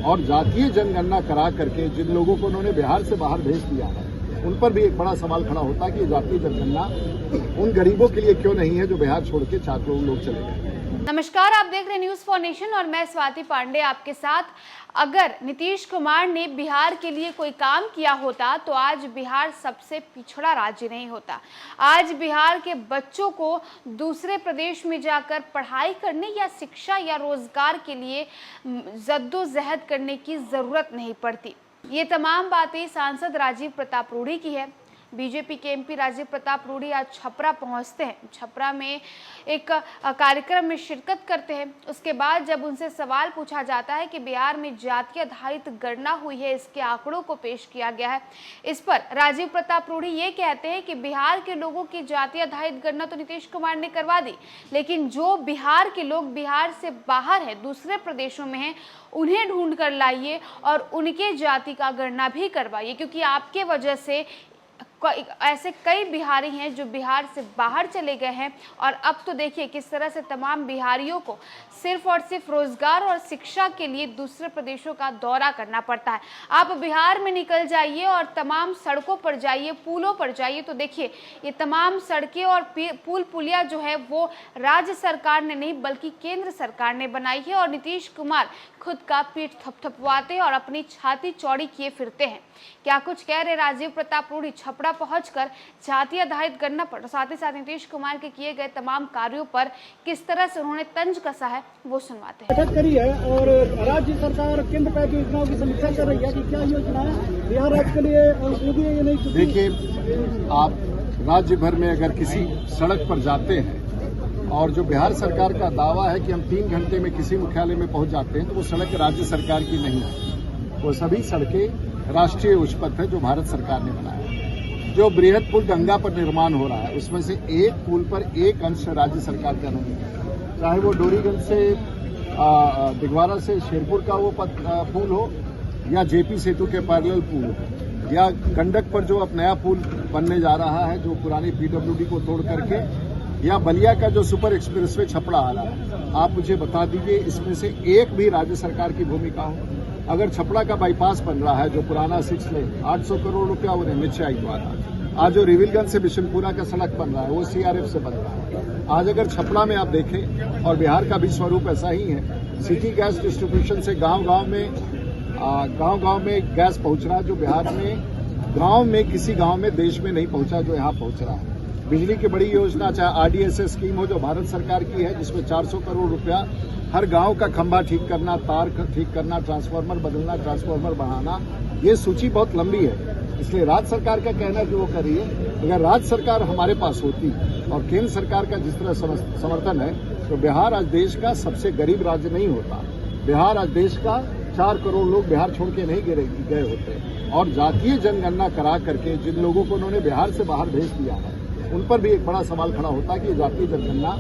और जातीय जनगणना करा करके जिन लोगों को उन्होंने बिहार से बाहर भेज दिया है, उन पर भी एक बड़ा सवाल खड़ा होता है कि जातीय जनगणना उन गरीबों के लिए क्यों नहीं है जो बिहार छोड़ के 4 करोड़ लोग चले गए। नमस्कार, आप देख रहे हैं न्यूज फॉर नेशन और मैं स्वाति पांडे आपके साथ। अगर नीतीश कुमार ने बिहार के लिए कोई काम किया होता तो आज बिहार सबसे पिछड़ा राज्य नहीं होता। आज बिहार के बच्चों को दूसरे प्रदेश में जाकर पढ़ाई करने या शिक्षा या रोजगार के लिए जद्दोजहद करने की जरूरत नहीं पड़ती। ये तमाम बातें सांसद राजीव प्रताप रूढ़ी की है। बीजेपी के एमपी राजीव प्रताप रूढ़ी आज छपरा पहुंचते हैं। छपरा में एक कार्यक्रम में शिरकत करते हैं। उसके बाद जब उनसे सवाल पूछा जाता है कि बिहार में जाति आधारित गणना हुई है, इसके आंकड़ों को पेश किया गया है, इस पर राजीव प्रताप रूढ़ी ये कहते हैं कि बिहार के लोगों की जाति आधारित गणना तो नीतीश कुमार ने करवा दी, लेकिन जो बिहार के लोग बिहार से बाहर है, दूसरे प्रदेशों में हैं, उन्हें ढूंढ कर लाइए और उनके जाति का गणना भी करवाइए, क्योंकि आपके वजह से ऐसे कई बिहारी हैं जो बिहार से बाहर चले गए हैं। और अब तो देखिए किस तरह से तमाम बिहारियों को सिर्फ और सिर्फ रोजगार और शिक्षा के लिए दूसरे प्रदेशों का दौरा करना पड़ता है। आप बिहार में निकल जाइए और तमाम सड़कों पर जाइए, पुलों पर जाइए, तो देखिए ये तमाम सड़कें और पुल पुलिया जो है वो राज्य सरकार ने नहीं बल्कि केंद्र सरकार ने बनाई है। और नीतीश कुमार खुद का पीठ थपथपवाते और अपनी छाती चौड़ी किए फिरते हैं। क्या कुछ कह रहे राजीव प्रताप रूढ़ी छपरा पहुंचकर जाति आधारित गणना पर, साथ ही साथ नीतीश कुमार के किए गए तमाम कार्यों पर किस तरह से उन्होंने तंज कसा है, वो सुनवाते हैं। बैठक करी है और राज्य सरकार केंद्र पर योजनाओं की समीक्षा कर रही है कि क्या योजना बिहार राज्य के लिए उपयोगी है या नहीं। देखिए, आप राज्य भर में अगर किसी सड़क पर जाते हैं और जो बिहार सरकार का दावा है कि हम 3 घंटे में किसी मुख्यालय में पहुंच जाते हैं, तो वो सड़क राज्य सरकार की नहीं है। वो सभी सड़कें राष्ट्रीय उच्च पथ है जो भारत सरकार ने बनाया है। जो बृहद पुल गंगा पर निर्माण हो रहा है, उसमें से एक पुल पर एक अंश राज्य सरकार का नहीं है। चाहे वो डोरीगंज से दिगवारा से शेरपुर का वो पुल हो, या जेपी सेतु के पैरेलल पुल हो, या गंडक पर जो अब नया पुल बनने जा रहा है जो पुरानी पीडब्ल्यूडी को तोड़ करके, या बलिया का जो सुपर एक्सप्रेसवे छपड़ा आ रहा है। आप मुझे बता दीजिए इसमें से एक भी राज्य सरकार की भूमिका हो। अगर छपड़ा का बाईपास बन रहा है जो पुराना 6 लेन 800 करोड़ रुपया वो निश्चय हुआ था। आज जो रिविलगंज से बिशनपुरा का सड़क बन रहा है वो सीआरएफ से बन रहा है। आज अगर छपड़ा में आप देखें, और बिहार का भी स्वरूप ऐसा ही है, सिटी गैस डिस्ट्रीब्यूशन से गांव-गांव में गैस पहुंच रहा है, जो बिहार में गांव में किसी गांव में देश में नहीं पहुंचा जो यहाँ पहुंच रहा है। बिजली की बड़ी योजना, चाहे आरडीएसएस स्कीम हो जो भारत सरकार की है, जिसमें 400 करोड़ रुपया हर गांव का खंभा ठीक करना, तार ठीक करना, ट्रांसफार्मर बदलना, ट्रांसफार्मर बढ़ाना, ये सूची बहुत लंबी है। इसलिए राज्य सरकार का कहना जो वो कर रही है, अगर राज्य सरकार हमारे पास होती और केंद्र सरकार का जिस तरह समर्थन है, तो बिहार आज देश का सबसे गरीब राज्य नहीं होता। बिहार आज देश का 4 करोड़ लोग बिहार छोड़ के नहीं गए होते। और जातीय जनगणना करा करके जिन लोगों को उन्होंने बिहार से बाहर भेज दिया है, उन पर भी एक बड़ा सवाल खड़ा होता है कि जातीय जनगणना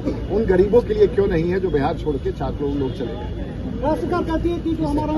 उन गरीबों के लिए क्यों नहीं है जो बिहार छोड़ के 4 करोड़ लोग चले गए। सरकार कहती है कि जो हमारा